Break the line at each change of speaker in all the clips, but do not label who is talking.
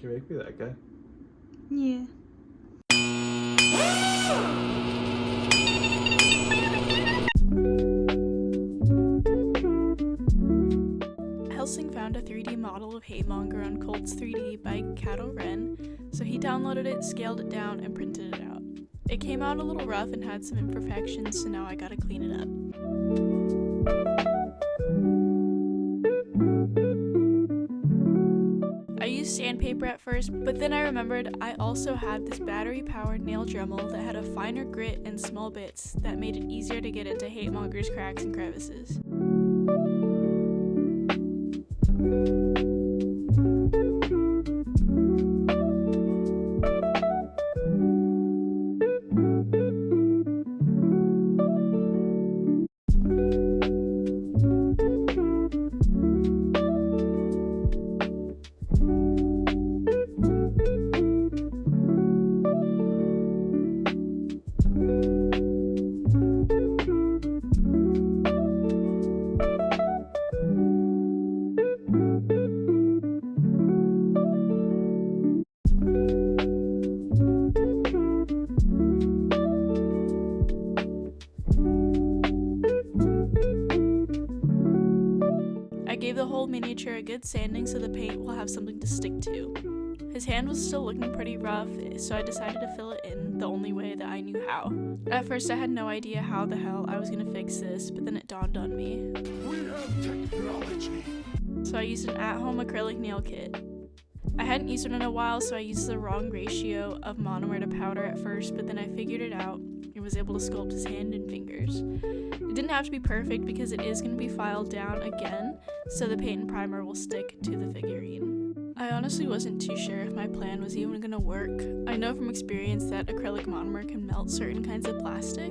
you make me that guy?
Yeah. Helsing found a 3D model of Hatemonger on Colts 3D by Cato Wren, so he downloaded it, scaled it down, and printed it out. It came out a little rough and had some imperfections, so now I gotta clean it up. I used sandpaper at first, but then I remembered I also had this battery-powered nail Dremel that had a finer grit and small bits that made it easier to get into Hatemonger's cracks and crevices. I gave the whole miniature a good sanding so the paint will have something to stick to. His hand was still looking pretty rough, so I decided to fill it in the only way that I knew how. At first I had no idea how the hell I was gonna fix this, but then it dawned on me.
We have technology.
So I used an at-home acrylic nail kit. I hadn't used one in a while, so I used the wrong ratio of monomer to powder at first, but then I figured it out and was able to sculpt his hand and fingers. It didn't have to be perfect because it is going to be filed down again, so the paint and primer will stick to the figurine. I honestly wasn't too sure if my plan was even going to work. I know from experience that acrylic monomer can melt certain kinds of plastic,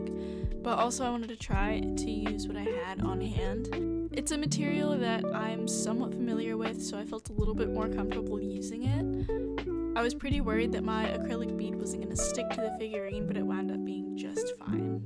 but also I wanted to try to use what I had on hand. It's a material that I'm somewhat familiar with, so I felt a little bit more comfortable using it. I was pretty worried that my acrylic bead wasn't going to stick to the figurine, but it wound up being just fine.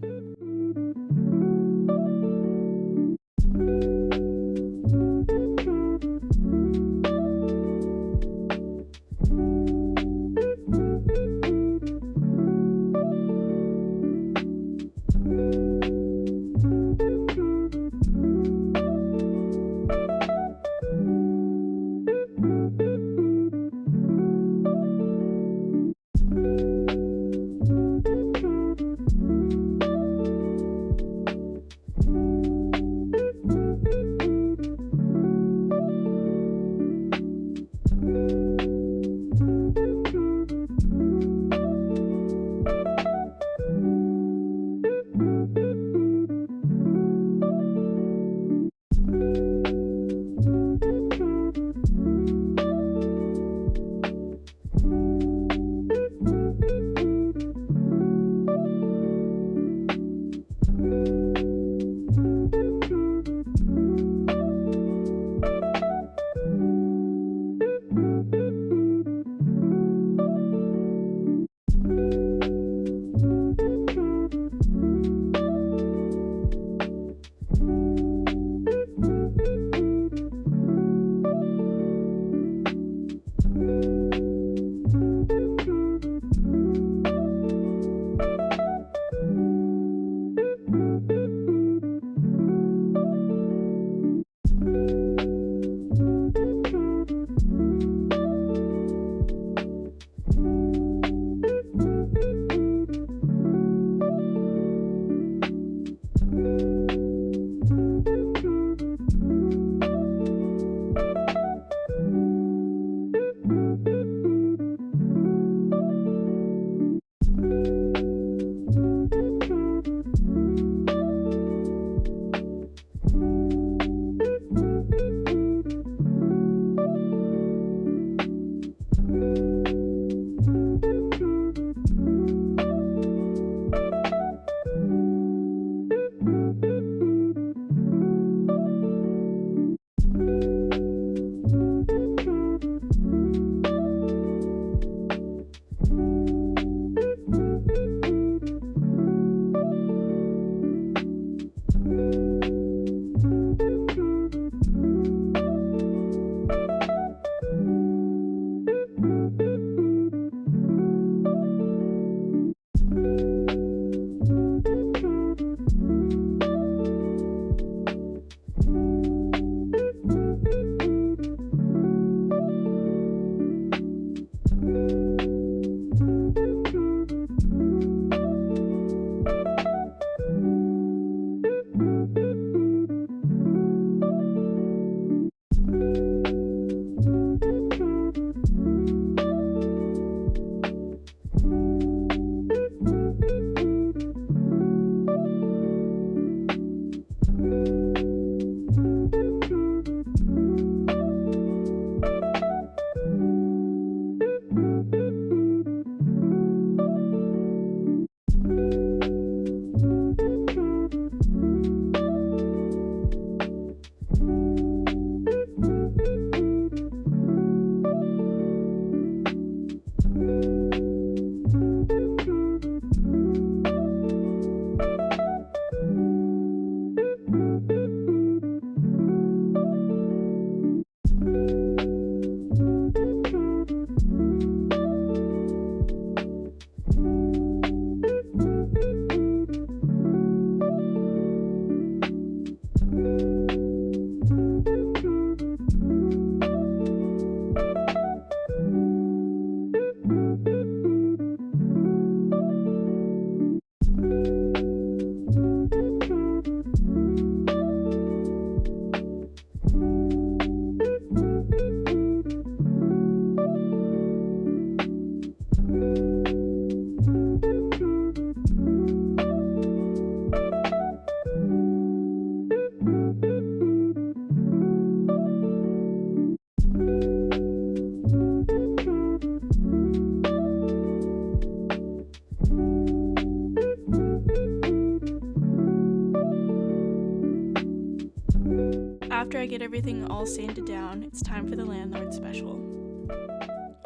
after I get everything all sanded down, it's time for the landlord special.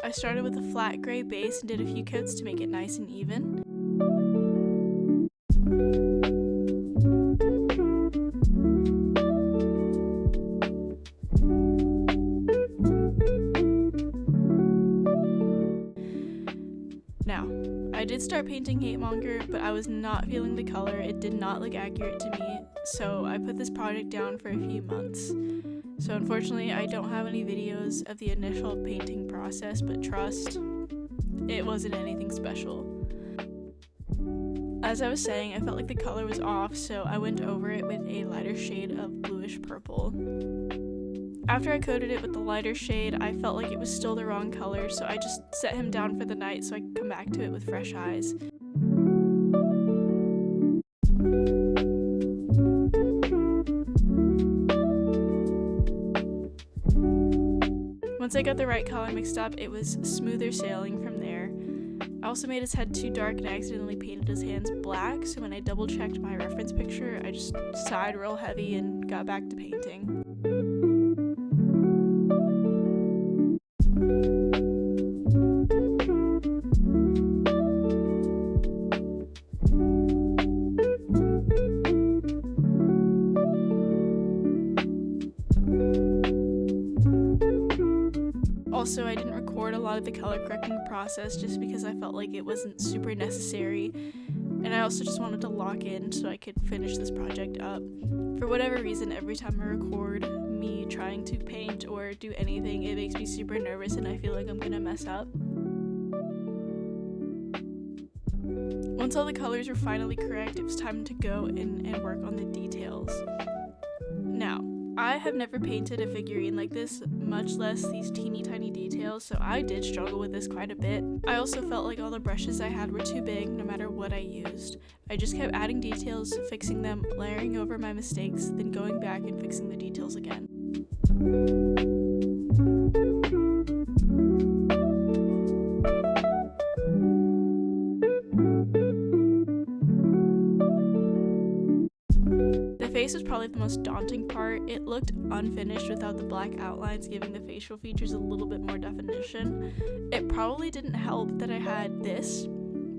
I started with a flat gray base and did a few coats to make it nice and even. Now, I did start painting Hatemonger, but I was not feeling the color. It did not look accurate to me, so I put this project down for a few months. So unfortunately, I don't have any videos of the initial painting process, but trust, it wasn't anything special. As I was saying, I felt like the color was off, so I went over it with a lighter shade of bluish purple. After I coated it with the lighter shade, I felt like it was still the wrong color, so I just set him down for the night so I could come back to it with fresh eyes. Once I got the right color mixed up, it was smoother sailing from there. I also made his head too dark and accidentally painted his hands black, so when I double checked my reference picture, I just sighed real heavy and got back to painting. Also, I didn't record a lot of the color correcting process just because I felt like it wasn't super necessary, and I also just wanted to lock in so I could finish this project up. For whatever reason, every time I record me trying to paint or do anything, it makes me super nervous and I feel like I'm gonna mess up. Once all the colors were finally correct, it was time to go in and work on the details. Now, I have never painted a figurine like this, much less these teeny tiny details, so I did struggle with this quite a bit. I also felt like all the brushes I had were too big no matter what I used. I just kept adding details, fixing them, layering over my mistakes, then going back and fixing the details again. The face was probably the most daunting part. It looked unfinished without the black outlines, giving the facial features a little bit more definition. It probably didn't help that I had this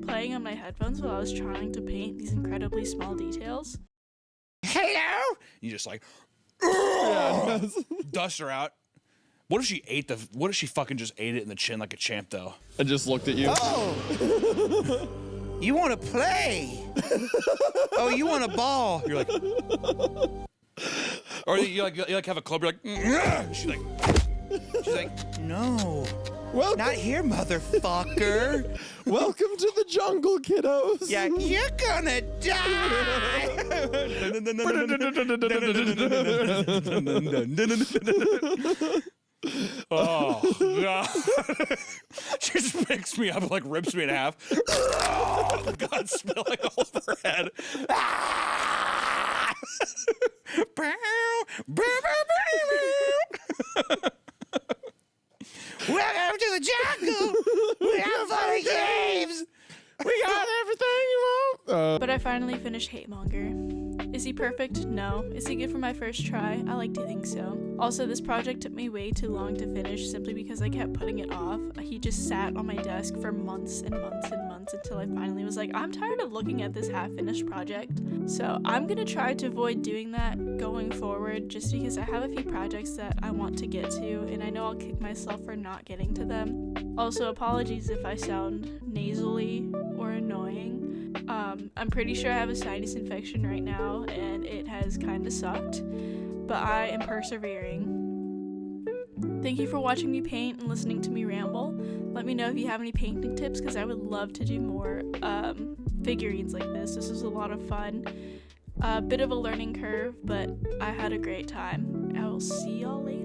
playing on my headphones while I was trying to paint these incredibly small details.
Hello? You just like, dust her out. What if she fucking just ate it in the chin like a champ though?
I just looked at you.
Oh! You want to play? Oh, you want a ball? You're like, or you like have a club. You're like, she's like, no, not here, motherfucker.
Welcome to the jungle, kiddos.
Yeah, you're gonna die. Oh, God. She just picks me up, like rips me in half. Oh, God, spilling all over her head. Welcome to the jungle. We have funny games. We got everything you want.
But I finally finished Hatemonger. Is he perfect? No. Is he good for my first try? I like to think so. Also, this project took me way too long to finish simply because I kept putting it off. He just sat on my desk for months and months and months until I finally was like, I'm tired of looking at this half-finished project. So I'm gonna try to avoid doing that going forward just because I have a few projects that I want to get to and I know I'll kick myself for not getting to them. Also, apologies if I sound nasally or annoying. I'm pretty sure I have a sinus infection right now and it has kind of sucked, but I am persevering. Thank you for watching me paint and listening to me ramble. Let me know if you have any painting tips because I would love to do more figurines like this. This was a lot of fun. A bit of a learning curve, but I had a great time. I will see y'all later.